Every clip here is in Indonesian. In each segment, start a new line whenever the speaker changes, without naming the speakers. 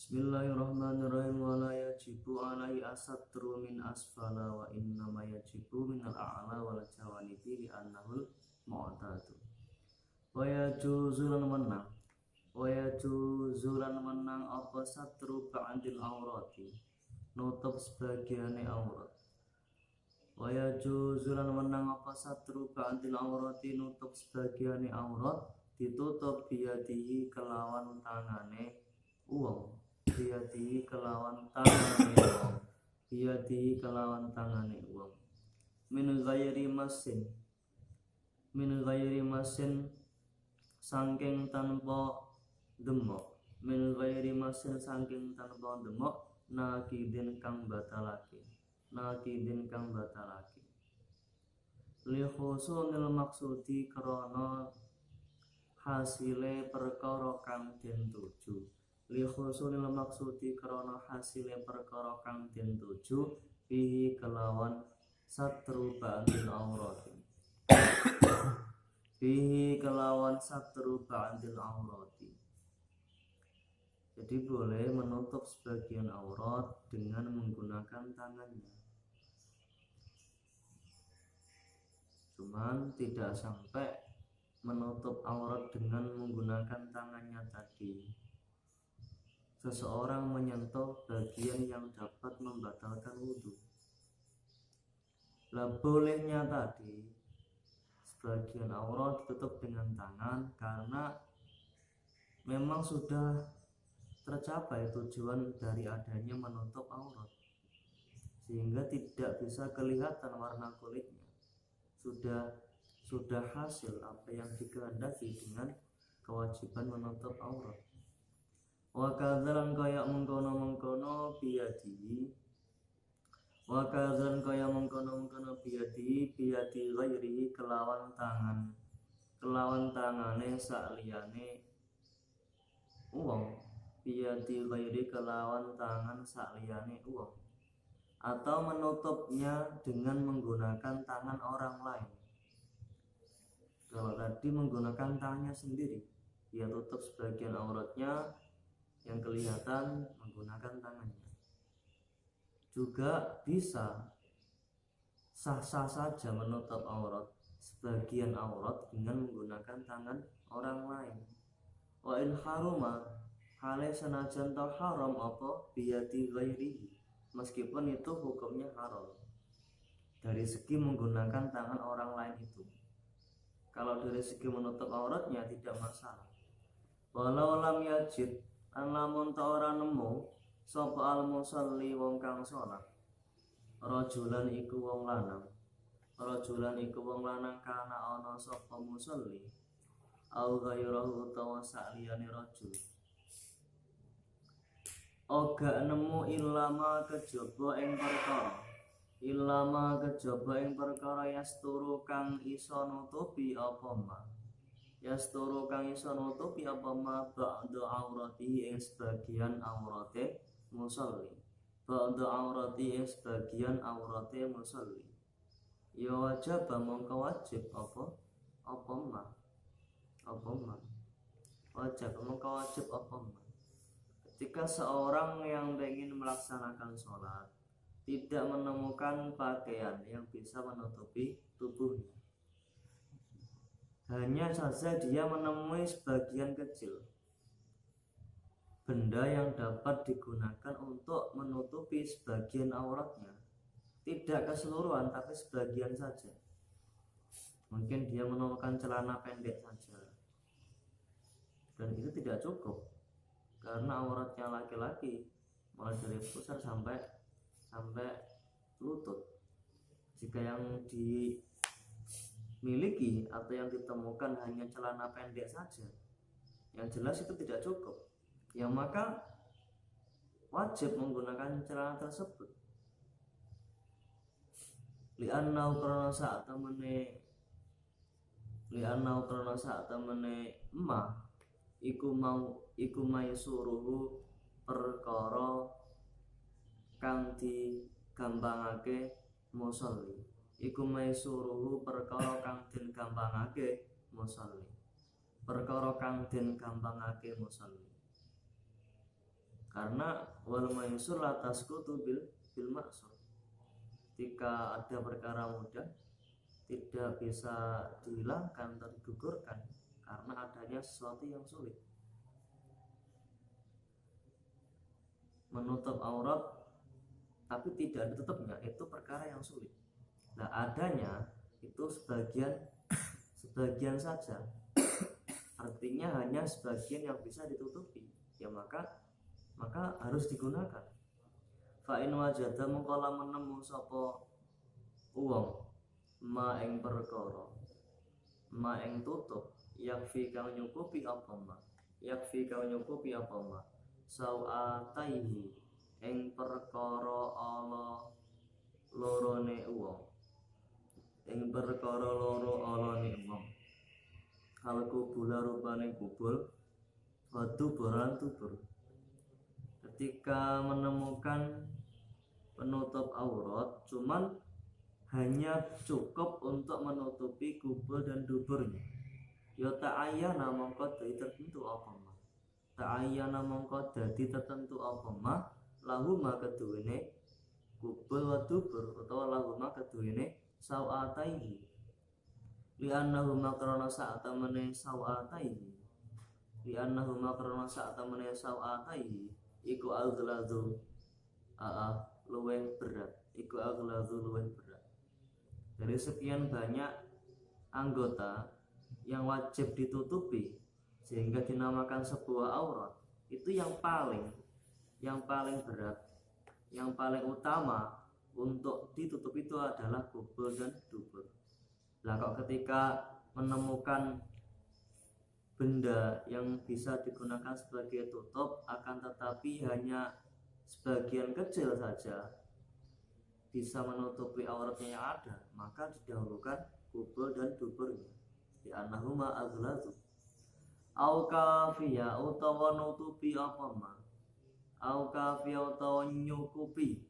Bismillahirrahmanirrahim. Wala yajibu alaihi asatru min asfala wa innama yajibu minal a'la wal jawanibi li annahul mu'tadu. Wa yajuzulan menang apa satru ba'dil aurati, nutup sebagiane aurat. Wa yajuzulan menang apa satru ba'dil aurati, nutup sebagiane aurat, ditutup biyadihi kelawan tangane uang. Biyadihi kelawan tangane uang. Min ghairi masin saking tanpa demok. Nakidin kang batalake. Li khusunil maksudi krana hasile perkara kang den tuju. Li khusunil maksudi krana hasile perkara kang den tuju, bihi kelawan satru ba'dil aurati. Jadi boleh menutup sebagian aurat dengan menggunakan tangannya. Cuman tidak sampai menutup aurat dengan menggunakan tangannya tadi. Seseorang menyentuh bagian yang dapat membatalkan wudhu. Lah bolehnya tadi sebagian aurat ditutup dengan tangan karena memang sudah tercapai tujuan dari adanya menutup aurat, sehingga tidak bisa kelihatan warna kulitnya. Sudah hasil apa yang dikehendaki dengan kewajiban menutup aurat. Wa kadzalan kaya mengkono biyadi. Wa kadzalan kaya mengkono biyadi ghairihi kelawan tangane sakliyane uang. Biyadi ghairi kelawan tangan sakliyane uang. Atau menutupnya dengan menggunakan tangan orang lain. Kalau tadi menggunakan tangannya sendiri, dia tutup sebagian auratnya yang kelihatan menggunakan tangannya. Juga bisa sah-sah saja menutup aurat sebagian aurat dengan menggunakan tangan orang lain. Wa in haruma hale senajan ta haram apa biyadi ghairihi, meskipun itu hukumnya haram dari segi menggunakan tangan orang lain itu. Kalau dari segi menutup auratnya tidak masalah. Walau lam yajid, lamun ta ora nemu sapa al musalli wong kang salat, rajulan iku wong lanang kana ana sapa musalli au ghairahu utawa sakliyane rajul. Oga nemu ilama kejaba ing perkara yasturu kang iso nutupi apa ma ba'da auratihi ing sebagian aurate musalli. Ya wajib mongko wajib apa ma. Ketika seorang yang ingin melaksanakan sholat tidak menemukan pakaian yang bisa menutupi tubuhnya, hanya saja dia menemui sebagian kecil benda yang dapat digunakan untuk menutupi sebagian auratnya, tidak keseluruhan tapi sebagian saja. Mungkin dia menemukan celana pendek saja, dan itu tidak cukup karena auratnya laki-laki mulai dari pusar sampai lutut. Jika yang dimiliki atau yang ditemukan hanya celana pendek saja, yang jelas itu tidak cukup. Ya maka wajib menggunakan celana tersebut. Li'annau karena saat temene ma iku maisuruhu perkara kang digampangake musolli. karena wal maisur la tasqutu bil maksur. Ketika ada perkara mudah tidak bisa dihilangkan atau digugurkan karena adanya sesuatu yang sulit. Menutup aurat tapi tidak ditutupnya itu perkara yang sulit. Nah, adanya itu sebagian saja, artinya hanya sebagian yang bisa ditutupi, ya maka harus digunakan. Fa in wajada mongko lamun nemu sapa wong ma ing perkara ma ing tutup yakfi kang nyukupi apa ma sawataihi ing perkara ala lorone wong kalau kubula rupane kubul batu boran tubur. Ketika menemukan penutup aurat cuman hanya cukup untuk menutupi kubul dan duburnya, ya ta'ayyana mongko dadi tertentu apa ma lahuma keduwene kubul wa dubur utawa lahuma keduwene sawataihi li'annahuma karana sa'atamane sawataihi iku aghlazu luwih berat. Dari sekian banyak anggota yang wajib ditutupi sehingga dinamakan sebuah aurat, itu yang paling berat, yang paling utama untuk ditutup itu adalah kubul dan dubur. Nah, kok ketika menemukan benda yang bisa digunakan sebagai tutup akan tetapi hanya sebagian kecil saja bisa menutupi auratnya yang ada, maka didahulukan kubul dan duburnya di annahuma aghlazu au kafiya utawa nutupi apa ma au kafiya utawa nyukupi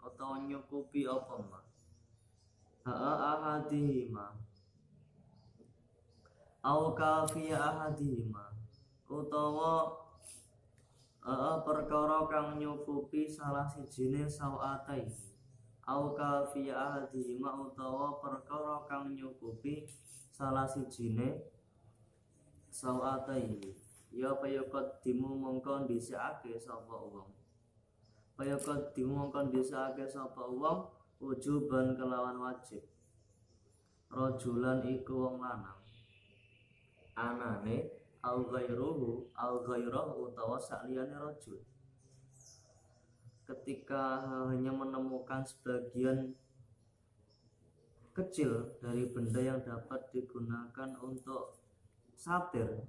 apa ma ahadihima au kafiya ahadihima utawa perkara kang nyukupi salah sijine sawatai au kafiya ahadihima utawa perkara kang nyukupi salah sijine sawatai ya payaqaddimu mongko dhisikake sapa wong wujuban kelawan wajib rajulan iku wong lanang anane au ghairuhu utawa sakliyane rajul. Ketika hanya menemukan sebagian kecil dari benda yang dapat digunakan untuk satir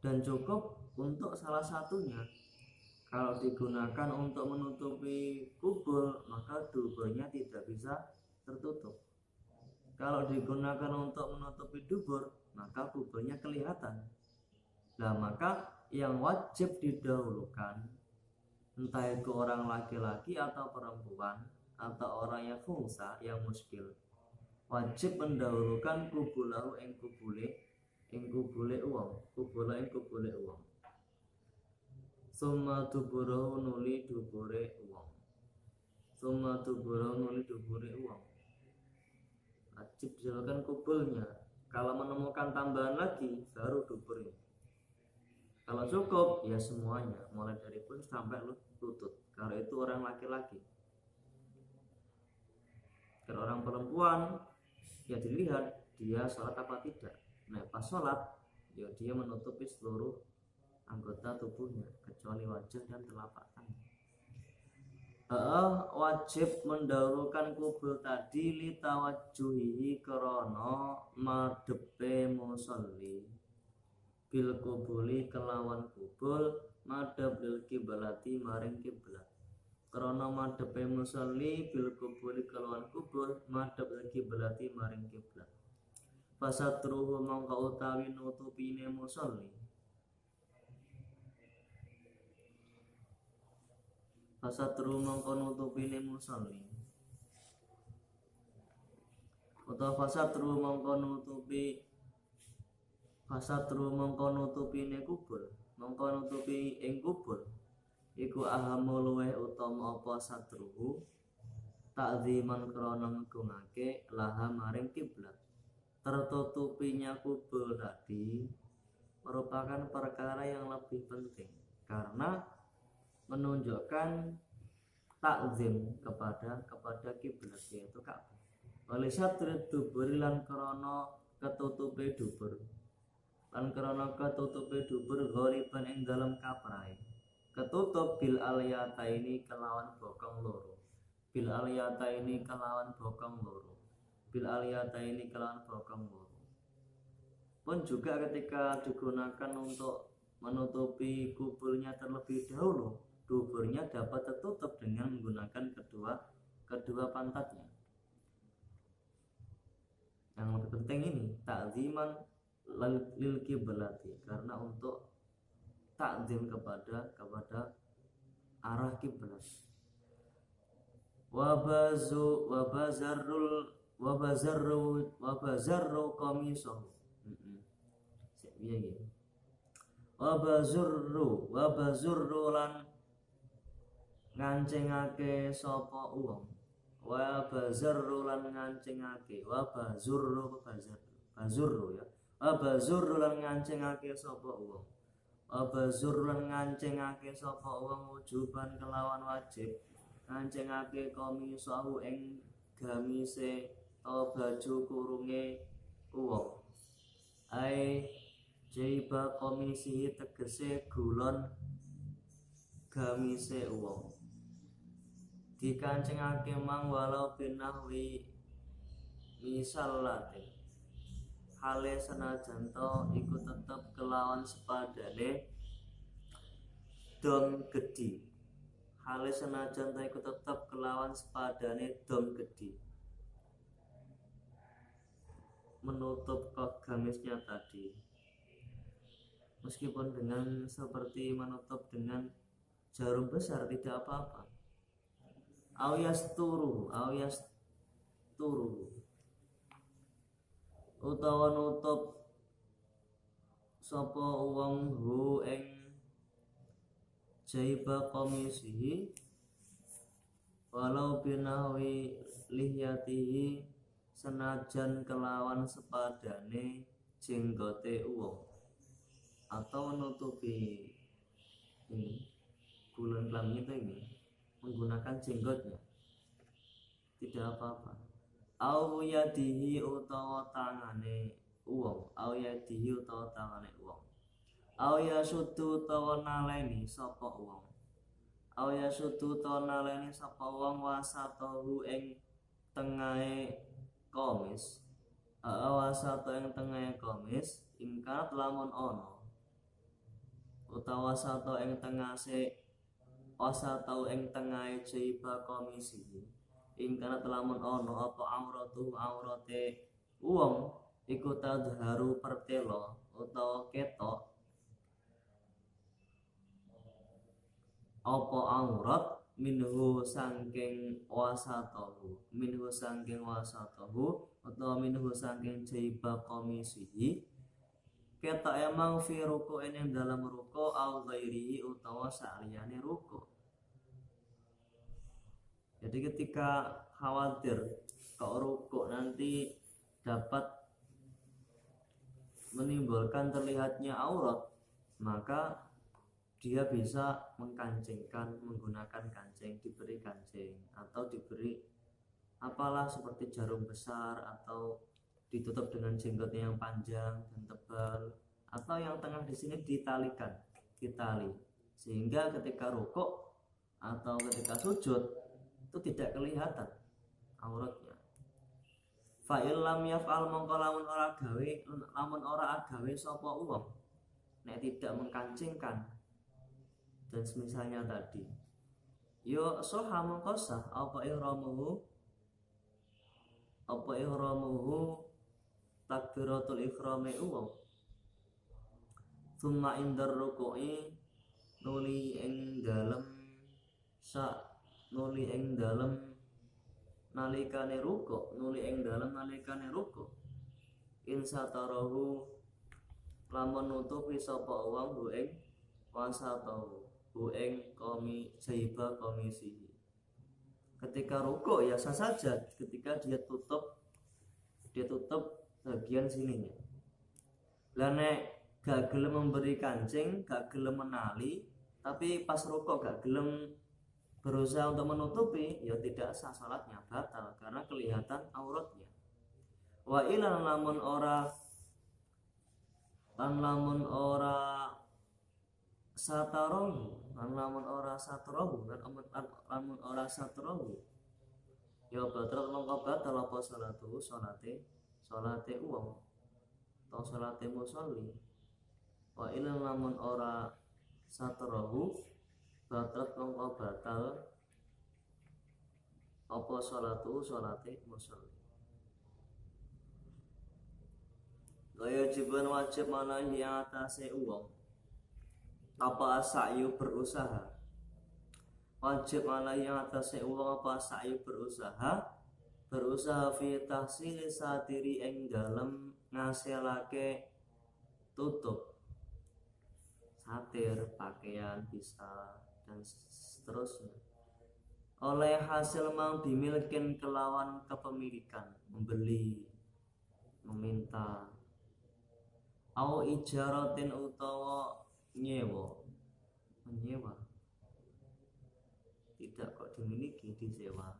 dan cukup untuk salah satunya, kalau digunakan untuk menutupi kubul maka duburnya tidak bisa tertutup. Kalau digunakan untuk menutupi dubur maka kubulnya kelihatan. Nah, maka yang wajib didahulukan entah itu orang laki-laki atau perempuan atau orang yang fungsa yang muskil, wajib mendahulukan kubulahu ing kubule uang summa duburahu nuli dubure uang wajib didahulukan kubulnya. Kalau menemukan tambahan lagi baru duburnya. Kalau cukup ya semuanya mulai dari pun sampai lutut. Kalau itu orang laki-laki. Kalau orang perempuan ya dilihat dia sholat apa tidak. Nah, pas sholat ya dia menutupi seluruh anggota tubuhnya kecuali wajah dan telapak tangan. Wajib mendahulukan kubul tadi litawajjuhi krana madhepe musolli bil kubuli kelawan kubul madhab lil kiblati maring kiblat. Krana madhepe musolli bil kubuli kelawan kubul madhab lil kiblati maring kiblat. Fasatruhu mongko utawi nutupine musolli utawa fasatru mongko nutupi Fasatru mongko nutupine kubur, mongko nutupi ing kubur iku ahamu luweh utama apa satruhu takziman krana ngegungake laha maring kiblat. Tertutupinya kubur tadi merupakan perkara yang lebih penting karena menunjukkan takzim kepada kiblat yaitu Ka'bah. Oleh satrid dubur lan krana ketutupe dubur ghoriban ing dalam kaprai ketutup bil aliyataini kelawan bokong loro pun juga ketika digunakan untuk menutupi kuburnya terlebih dahulu, duburnya dapat tertutup dengan menggunakan kedua pantatnya. Yang lebih penting ini takziman lil kiblati, karena untuk takzim kepada arah kiblat. Wabazarru qamisahu. Wabazurru lan ngancengake sapa wong. Wabazurru lan ngancengake bazurru ya. Wabazurru lan ngancengake sapa wong. Wujuban kelawan wajib ngancengake qamisahu ing gamise atau baju kurunge wong. Ai jaiba komisi tegese gulon gamise wong dikancengake mang walau binahwi misallate hale senajan to iku tetep kelawan sepadane dom gedhi menutup gamisnya tadi, meskipun dengan seperti menutup dengan jarum besar tidak apa-apa. Awyasturu utawa nutup sapa wong hu ing jaiba komisihi walau binawi lihyatihi senajan kelawan sepadane jenggote wong, atau menutupi ini bulan kelamin itu ini menggunakan jenggotnya tidak apa-apa. Au yadihi utawa tangane wong, au yasudu utawa naleni sapa wong, wasatahu ing tengahe komis, ingkat lamun ono utawa sato ing tengase wasatau ing tengahe jaiba komisi ingkana lamun ono apa aurate wong iku tadharu pertelo utawa ketok apa aurat minhu sangking wasatahu atau minhu sangking jaiba komisihi ketok emang fi ruku yang dalam ruku au ghairihi utawa saliyane ruku. Jadi ketika khawatir kalau ruku nanti dapat menimbulkan terlihatnya aurat, maka dia bisa mengkancingkan menggunakan kancing, diberi kancing atau diberi apalah seperti jarum besar atau ditutup dengan jenggotnya yang panjang dan tebal, atau yang tengah di sini ditali sehingga ketika rukuk atau ketika sujud itu tidak kelihatan auratnya. Fa'il lam yaf'al mongko lamun ora agawe sapa wong nek tidak mengkancingkan dan semisalnya tadi yo soha mongko sah apa ihramuhu takbiratul ikhrami wong summa indar ruku'i nuli ing dalem nalikane ruku insatarahu lamun nutupi sapa wong hu ing wasatau hu ing jaiba komisi. Ketika rukuk ya sah saja ketika dia tutup bagian sininya. Lah nek gak gelem memberi kancing, gak gelem menali, tapi pas rukuk gak gelem berusaha untuk menutupi, ya tidak sah salatnya, batal karena kelihatan auratnya. Wa ilan lamun ora satarahu, lamun ora satarahu, ya batal mongko batal apa salate uang atau salate musolli. Wa ilan lamun ora satarahu, batal mongko batal apa salate musolli. Gaya jiban wajib mana yang atase uang apa sa'yu berusaha. Wajib mana yang atase uang apa sa'yu berusaha fi tahsili satiri ing dalem ngasilake tutup satir pakaian bisa dan seterusnya oleh hasil mang dimilkin kelawan kepemilikan membeli meminta au ijaratin utawa menyewa tidak kok dimiliki, disewa,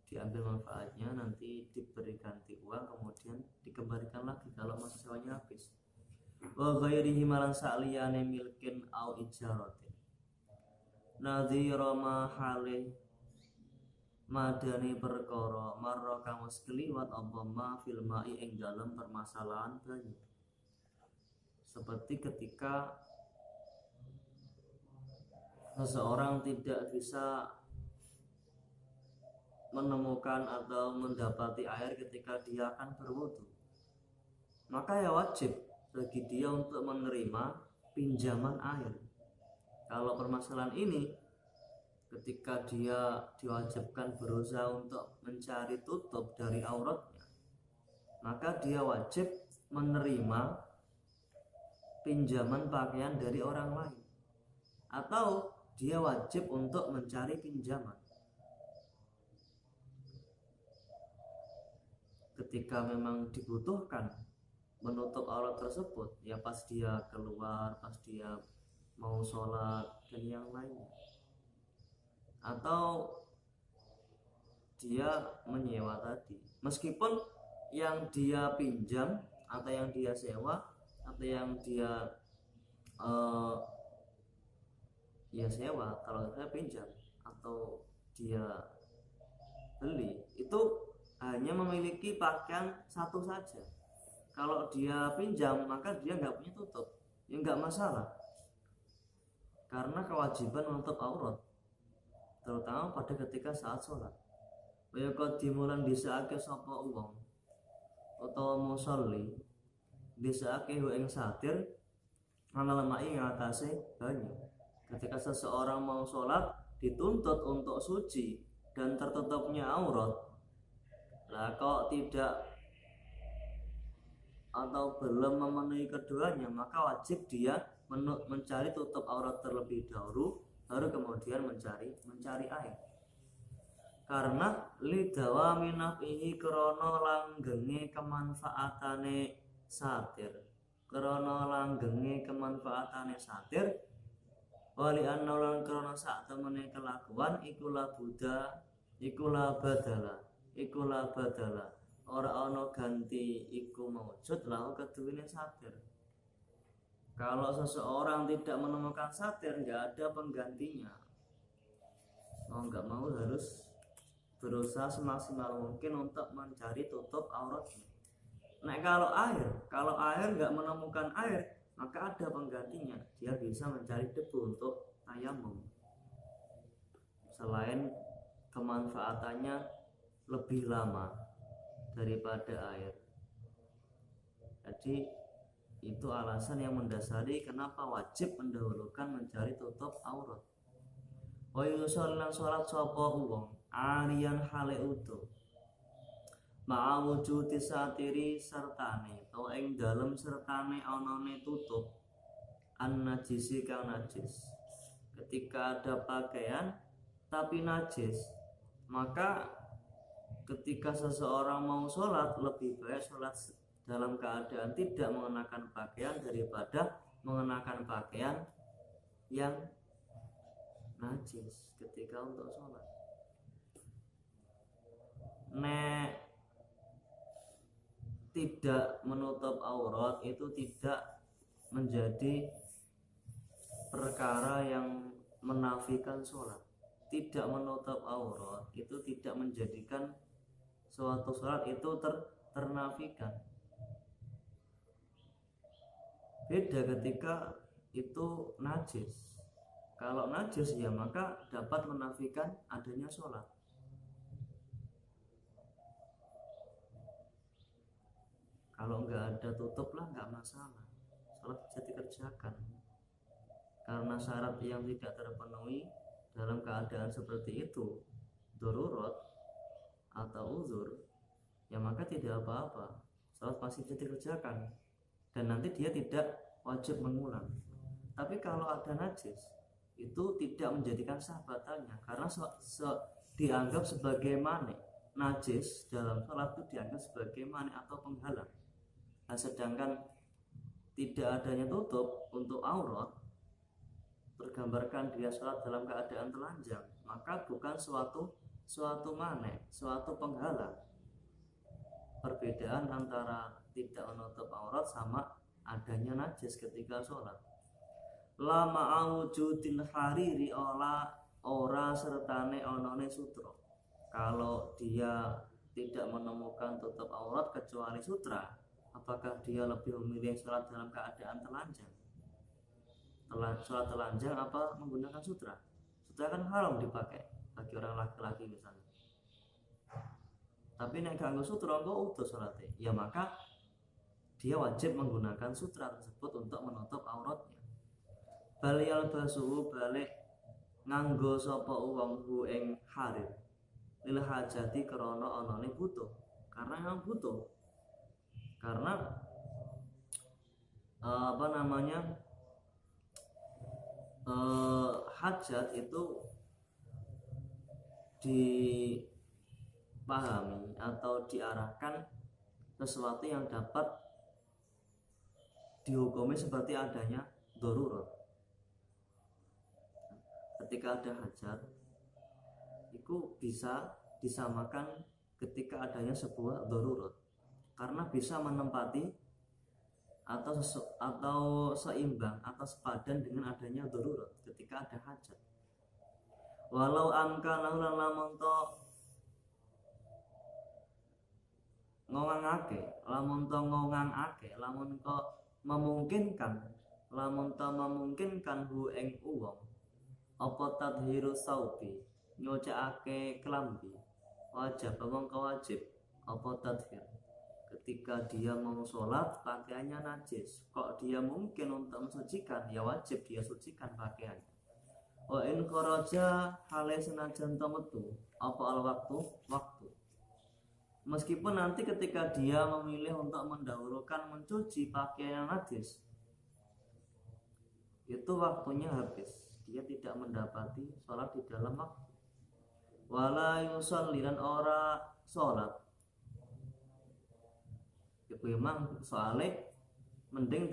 diambil manfaatnya, nanti diberi ganti uang, kemudian dikembalikan lagi kalau masa sewanya habis. Wa ghairihi malan sa'liyane milkin au ijaratin nadhira ma halih madani perkara marra kang wis kliwat apa ma fil ma'i ing dalem permasalahan banyu. Seperti ketika seseorang tidak bisa menemukan atau mendapati air ketika dia akan berwudu, maka ya wajib bagi dia untuk menerima pinjaman air. Kalau permasalahan ini ketika dia diwajibkan berusaha untuk mencari tutup dari auratnya, maka dia wajib menerima pinjaman pakaian dari orang lain, atau dia wajib untuk mencari pinjaman. Ketika memang dibutuhkan menutup aurat tersebut, ya pas dia keluar, pas dia mau sholat dan yang lainnya, atau dia menyewa tadi, meskipun yang dia pinjam atau yang dia sewa atau yang dia ya sewa, kalau saya pinjam atau dia beli, itu hanya memiliki pakaian satu saja. Kalau dia pinjam maka dia nggak punya tutup, ya nggak masalah, karena kewajiban menutup aurat terutama pada ketika saat sholat. Wa qadimulan disaake sapa wong utawa musolli disaake ing satir ana lemai ngatasé banyu. Ketika seseorang mau sholat dituntut untuk suci dan tertutupnya aurat, lah kok tidak atau belum memenuhi keduanya, maka wajib dia mencari tutup aurat terlebih dahulu, baru kemudian mencari air. Karena lidawa minafihi krono langgenge kemanfaatane satir, wali anaulan krono sak temene kelakuan ikulah badala ora ana ganti iku maujud lahu keduwene satir. Kalau seseorang tidak menemukan satir, nggak ada penggantinya, mau nggak mau harus berusaha semaksimal mungkin untuk mencari tutup auratnya. Nah kalau air nggak menemukan air, maka ada penggantinya, dia bisa mencari debu untuk tayamum. Selain kemanfaatannya lebih lama daripada air, jadi itu alasan yang mendasari kenapa wajib mendahulukan mencari tutup aurat. Wa yusallan salat sapa wong arian hale utuh ma'a wujudi satiri sertane to ing dalem sertane onone tutup an najisi kang najis. Ketika ada pakaian tapi najis, maka ketika seseorang mau sholat, lebih baik sholat dalam keadaan tidak mengenakan pakaian daripada mengenakan pakaian yang najis ketika untuk sholat. Nek tidak menutup aurat itu tidak menjadi perkara yang menafikan sholat. Tidak menutup aurat itu tidak menjadikan suatu sholat itu ternafikan. Beda ketika itu najis. Kalau najis ya maka dapat menafikan adanya sholat. Kalau nggak ada tutup lah nggak masalah, sholat bisa dikerjakan. Karena syarat yang tidak terpenuhi dalam keadaan seperti itu, darurat atau uzur, ya maka tidak apa-apa, sholat masih bisa dikerjakan dan nanti dia tidak wajib mengulang. Tapi kalau ada najis, itu tidak menjadikan sah batalnya karena dianggap sebagai mani. Najis dalam sholat itu dianggap sebagai mani atau penghalang. Nah, sedangkan tidak adanya tutup untuk aurat, tergambarkan dia sholat dalam keadaan telanjang, maka bukan suatu mane, suatu penghalang. Perbedaan antara tidak menutup aurat sama adanya najis ketika sholat. Lama awujudil hariri ora sertane onone sutra. Kalau dia tidak menemukan tutup aurat kecuali sutra, apakah dia lebih memilih sholat dalam keadaan telanjang? Sholat telanjang apa menggunakan sutra? Sutra kan haram dipakai bagi orang laki-laki misalnya. Tapi nek gak sutra kok utuh sholatnya, ya maka dia wajib menggunakan sutra tersebut untuk menutup auratnya. Baliyal basuhu balik nganggo sapa wong hu ing harir lil hajati krana anane butuh. Karena memang butuh. Karena hajat itu dipahami atau diarahkan sesuatu yang dapat dihukumi seperti adanya darurat. Ketika ada hajat itu bisa disamakan ketika adanya sebuah darurat karena bisa menempati atau seimbang atau sepadan dengan adanya darurat ketika ada hajat. Walau amkana lamun to ngongangake, lamun memungkinkan hu ing uwong apa tadhiru saubi nyocakake kelambi wajib wajib apa tadhir. Ketika dia mau sholat pakaiannya najis, kok dia mungkin untuk mensucikan, ya wajib dia sucikan pakaiannya. Wa in kharaja hale senajan metu apa al waktu. Meskipun nanti ketika dia memilih untuk mendahulukan mencuci pakaian yang najis, itu waktunya habis, dia tidak mendapati sholat di dalam waktu. Wala yusalli dan ora sholat. Memang soalnya mending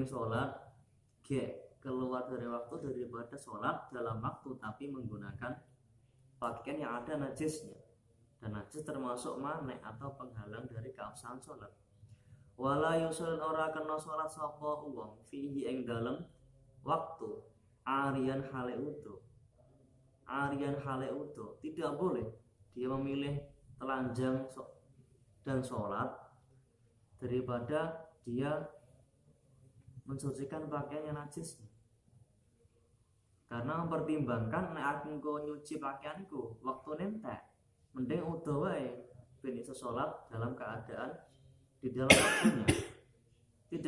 sholat keluar dari waktu daripada sholat dalam waktu tapi menggunakan pakaian yang ada najisnya, dan najis termasuk mane atau penghalang dari keabsahan sholat. Wala yusul ora kena sholat sapa wong fihi ing dalem waktu arian hale utuh, tidak boleh dia memilih telanjang dan sholat daripada dia mensucikan pakaian yang najis. Karena mempertimbangkan nek aku nyuci pakaianku waktu nentek, mending udah wae ben iso sholat dalam keadaan di dalam waktunya. Dia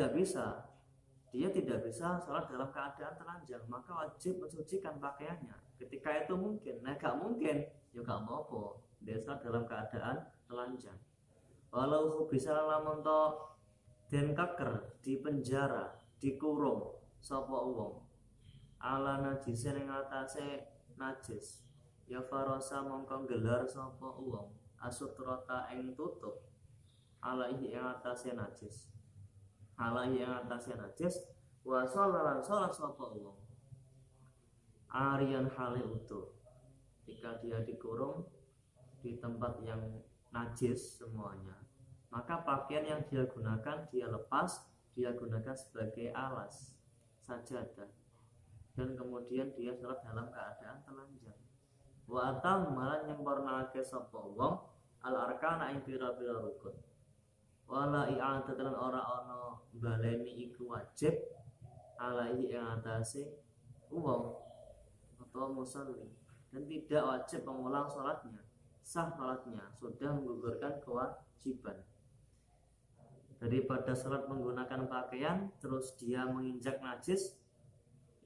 tidak bisa sholat dalam keadaan telanjang, maka wajib mensucikan pakaiannya ketika itu mungkin. Nah gak mungkin, ya gak apa-apa, dia sholat dalam keadaan telanjang. Walau bisa lamun to den keker, di penjara, dikurung sapa wong ala najis ing atase najis, ya farosa mongko gelar sapa wong asutrata ing tutup alaihi ing atase najis, alaihi ing atase najis, wa sholalan sholat sapa wong arian hale utuh ketika dia dikurung di tempat yang najis semuanya, maka pakaian yang dia gunakan dia lepas, dia gunakan sebagai alas sajadah, dan kemudian dia sholat dalam keadaan telanjang. Wa atam malah nyempurnake sapa wong al arkana ing pira-pira rukun, wala i'adatan ora ana baleni iku wajib alaihi ing atase wong atau musalli, dan tidak wajib mengulang sholatnya, sah sholatnya, sudah menggugurkan kewajiban. Daripada sholat menggunakan pakaian terus dia menginjak najis,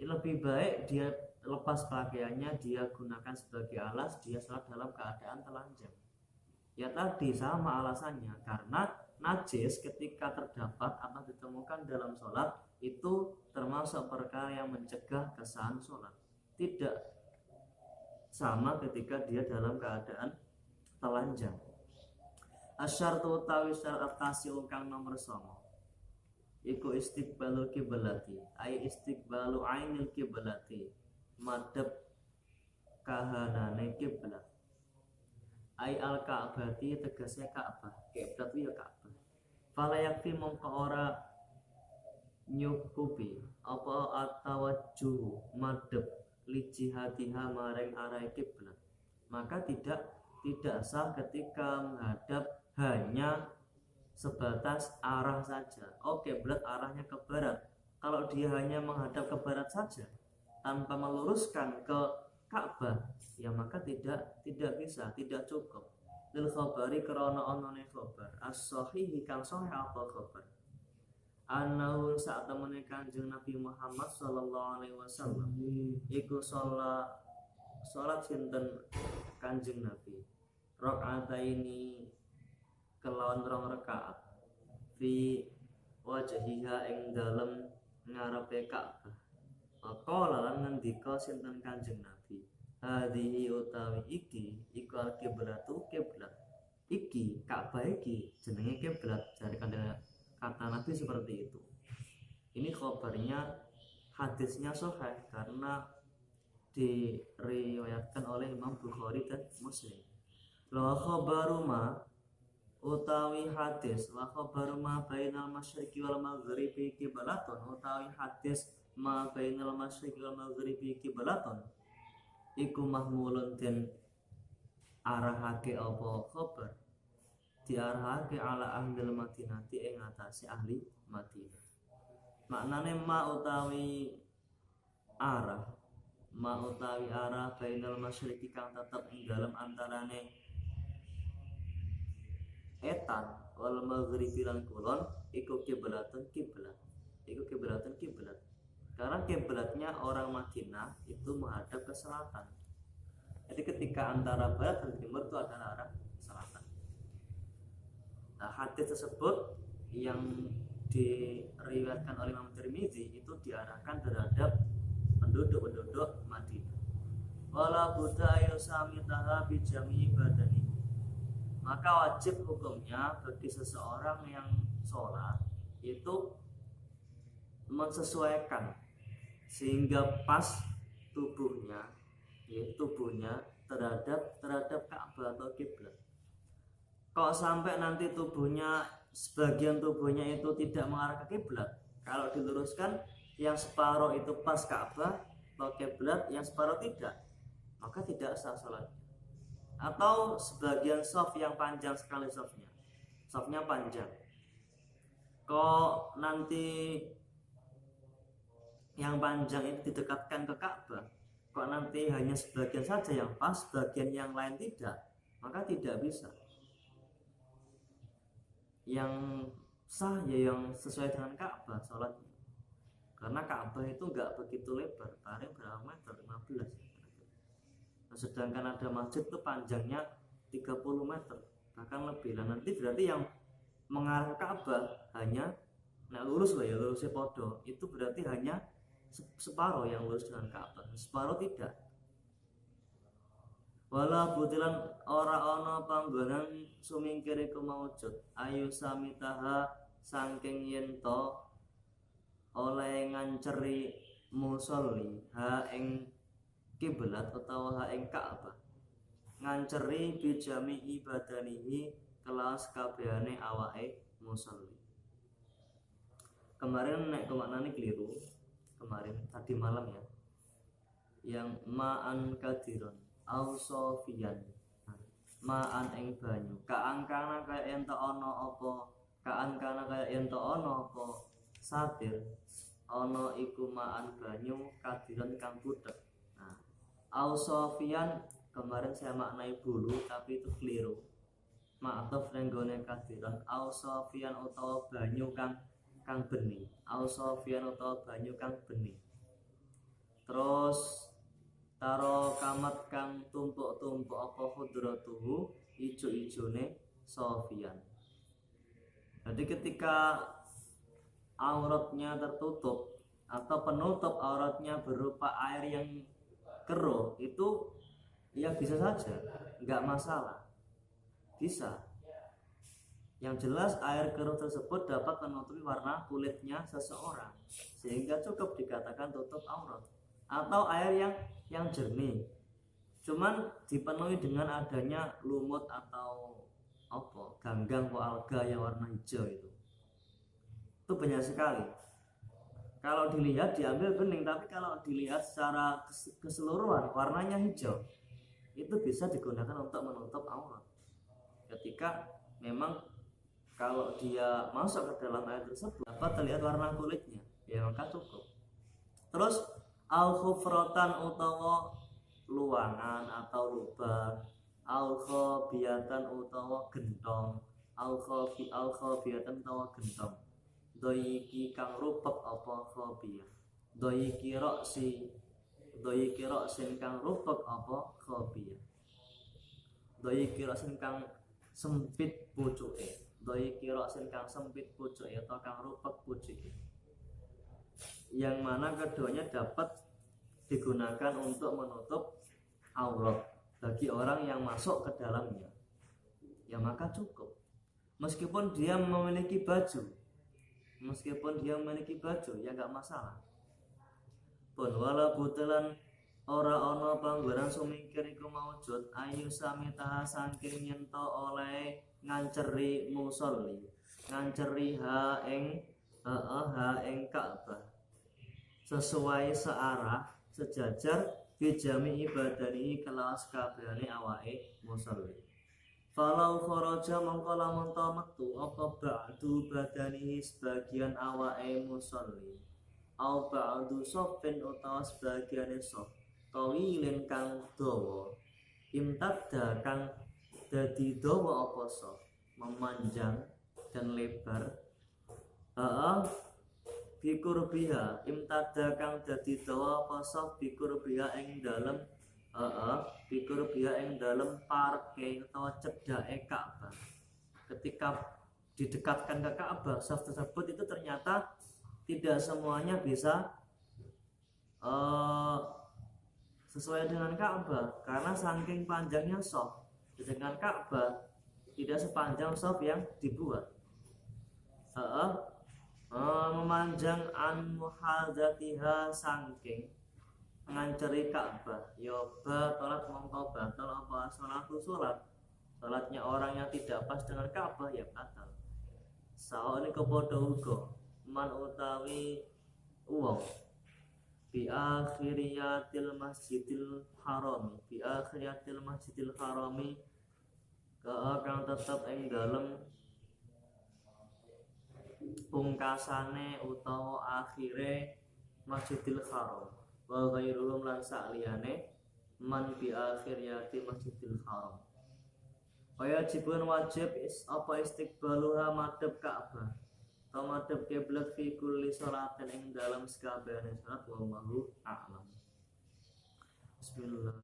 lebih baik dia lepas pakaiannya, dia gunakan sebagai alas, dia sholat dalam keadaan telanjang. Ya tadi sama alasannya, karena najis ketika terdapat atau ditemukan dalam sholat itu termasuk perkara yang mencegah kesahan sholat. Tidak sama ketika dia dalam keadaan telanjang. Asyartu utawi syarat kasiu kang nomor 9 iku istiqbalul kiblati, ai istiqbalu ainil kiblati, madhep kahanane kiblat, ai al ka'bati tegese Ka'bah, kiblat ya Ka'bah. Fala yakfi mongko ora nyukupi apa atawajjuh madhep li jihatiha maring arah kiblat, maka tidak sah ketika menghadap hanya sebatas arah saja. Kiblat arahnya ke barat. Kalau dia hanya menghadap ke barat saja tanpa meluruskan ke Ka'bah, ya maka tidak bisa, tidak cukup. Lil khabari krana onone khabar as-sahih kang sahih apa khabar annahu saat temene Kanjeng Nabi Muhammad sallallahu alaihi wasallam iku salat sinten Kanjeng Nabi rakaataini kelawan 2 rakaat fi wajhiha ing dalem ngarepe Ka'bah. Maqala lan ngendika sinten Kanjeng Nabi, hadhihi utawi iki iku al-qiblatu kiblat. Iki Ka'bah iki jenenge kiblat, dari kata Nabi seperti itu. Ini khabarnya, hadisnya sahih karena diriwayatkan oleh Imam Bukhari dan Muslim. La khabaru ma utawi hadis wa khabaru ma bainal masyriqi wal maghribi qiblatun, utawi hadis ma bainal masyriqi wal maghribi qiblatun iku mahmulun den arahake apa khabar diarahake ala ahli Madinati ing atase ahli Madinah. Maknane ma utawi arah bainal masyriqi kang tetep ing dalem antarane etan wal maghribi lan kulon iku kiblatun kiblat. Karena kiblatnya orang Madinah itu menghadap ke selatan. Jadi ketika antara barat dan timur itu adalah arah selatan. Nah, hadis tersebut yang diriwayatkan oleh Imam Tirmidzi itu diarahkan terhadap penduduk Madinah. Wala budda yusamitaha bi jami'i badani. Maka wajib hukumnya bagi seseorang yang sholat itu mensesuaikan sehingga pas tubuhnya terhadap Ka'bah atau kiblat. Kok sampai nanti sebagian tubuhnya itu tidak mengarah ke kiblat, kalau diluruskan yang separuh itu pas Ka'bah atau kiblat, yang separuh tidak, maka tidak sah sholatnya. Atau sebagian shaf yang panjang sekali shafnya panjang, kok nanti yang panjang itu didekatkan ke Ka'bah, kok nanti hanya sebagian saja yang pas, bagian yang lain tidak, maka tidak bisa. Yang sah ya yang sesuai dengan Ka'bah sholatnya, karena Ka'bah itu enggak begitu lebar, paling berapa meter, 15. Nah, sedangkan ada masjid itu panjangnya 30 meter bahkan lebih. Nah nanti berarti yang mengarah ke Ka'bah hanya lurus lah ya, lurusnya podo itu berarti hanya separuh yang lurus dengan Ka'bah, separuh tidak. Wala butilan ora ana panggonan sumingkir iku maujud ayu samitaha saking yen to oleh nganceri musolli ha ing kiblat utawa ha ing Ka'bah, nganceri bijami ibadanihi kelas kabehane awake musolli. Kemarin nek kemaknane keliru kemarin tadi malam ya, yang ma'an kadiron au sofian ma'an ing banyu kaangkana kaya ento ana apa kaangkana kaya ento ana apa satir ana iku ma'an banyu kadiron kang butek. Nah, au sofian kemarin saya maknai bulu tapi itu keliru, ma'atuf nenggone kadiron au sofian utawa banyu kang bening, au sofian utawa banyu kang bening. Terus taro kamat kang tumpuk-tumpuk apa khudratuhu ijo-ijone sofian. Jadi ketika auratnya tertutup atau penutup auratnya berupa air yang keruh, itu ya bisa saja, nggak masalah, bisa. Yang jelas air keruh tersebut dapat menutupi warna kulitnya seseorang sehingga cukup dikatakan tutup aurat. Atau air yang jernih cuman dipenuhi dengan adanya lumut atau apa ganggang atau alga yang warna hijau, itu banyak sekali. Kalau dilihat diambil bening, tapi kalau dilihat secara keseluruhan warnanya hijau, itu bisa digunakan untuk menutup aurat. Ketika memang kalau dia masuk ke dalam air tersebut dapat terlihat warna kulitnya, ya maka cukup. Terus al-khufratan utawa luangan atau lubang, al-khabiyatan utawa gentong, al-khabiyatan utawa gentong. Doiki kang rupek apa khabiyah, doiki roksin kang rupek apa khabiyah, doiki roksin kang sempit pucuke, doiki roksin kang sempit pucuke atau kang rupek pucuke, yang mana keduanya dapat digunakan untuk menutup aurat bagi orang yang masuk ke dalamnya, ya maka cukup. Meskipun dia memiliki baju ya nggak masalah pun. Wala butelan ora ana panggonan sumingkir iku maujud ayu samitaha saking nyento oleh nganceri musolli, nganceri ha ing Ka'bah sesuai searah sejajar bijami ibadani kelas kabehane awake musolli. Falau kharaja mongko lamun ta metu apa ba'du badani sebagian awake musolli, au ba'du sofin utawa sebagiane sof tawilin kang dawa, imtadda kang dadi dawa apa sof memanjang dan lebar, bikurbiha imtada kang dadi dawa apa sof bikurbiha ing dalem bikurbiha ing dalem parke utawa cedhake Ka'bah. Ketika didekatkan ke Ka'bah, sof tersebut itu ternyata tidak semuanya bisa sesuai dengan Ka'bah karena saking panjangnya sof dengan Ka'bah tidak sepanjang sof yang dibuat. Memanjang an muhadzatiha sangking nganceri Ka'bah, yoba tolat mongko batal apa salatnya orang yang tidak pas dengan Ka'bah ya batal. Saone kepodo uga man utawi wong bi akhiriyatil masjidil harami kang tetep ing dalem pungkasane utawa akhire Masjidil Haram wa ghairuhum lan sakliyane man bi akhiriyati Masjidil Haram. Wajibun wajib apa istiqbaluha madhep Ka'bah atau madhep kiblat fi kulli sholatin ing dalam sakabehane salat wa a'lam. Bismillah.